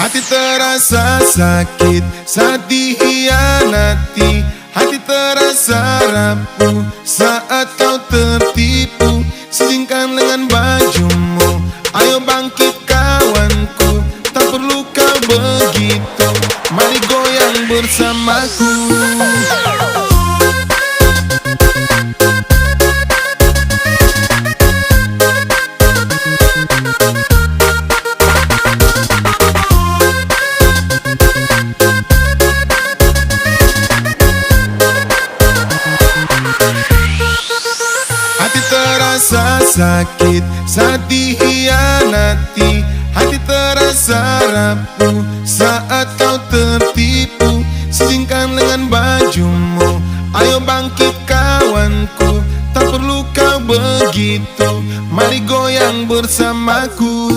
Hati terasa sakit saat dihianati, hati terasa rapuh saat kau tertipu. Singkan dengan bajumu, ayo bangkit kawanku, tak perlu kau begitu, mari goyang bersamaku. Terasa sakit saat dihianati, hati terasa rapuh saat kau tertipu. Singkan dengan bajumu, ayo bangkit kawanku, tak perlu kau begitu, mari goyang bersamaku.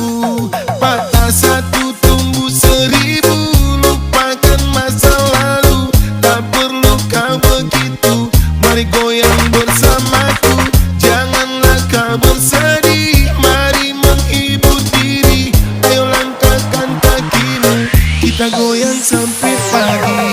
Patah satu tumbuh seribu, lupakan masa lalu, tak perlu kau begitu, mari goyang bersamaku. Janganlah kau bersedih, mari menghibur diri, ayo langkahkan kakimu, kita goyang sampai pagi.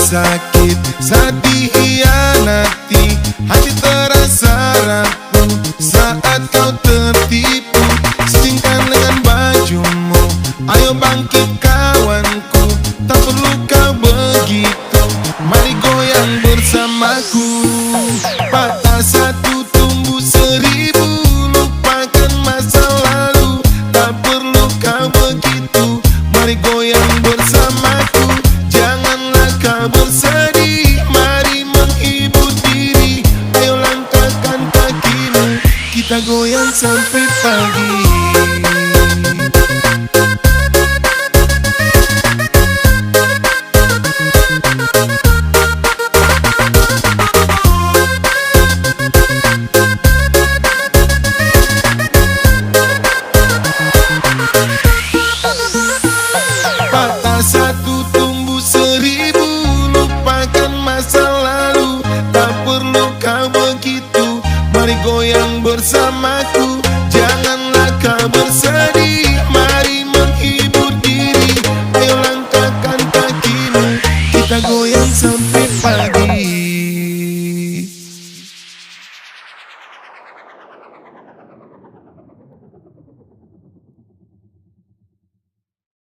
Sakit saat dihianati, hati terasa rapuh saat kau tertipu. Singkan dengan bajumu, ayo bangkit kawanku, tak perlu kau begitu, mari goyang bersamaku. Patah satu tumbuh seribu, lupakan masa lalu, tak perlu kau begitu, mari goyang bersamaku. Janganlah kau bersedih, mari menghibur diri, ayo langkahkan kakimu, kita goyang sampai pagi. Patah satu tumbuh seribu, lupakan masa lalu, tak perlu kau begitu, mari goyang bersamaku. Janganlah kau bersedih,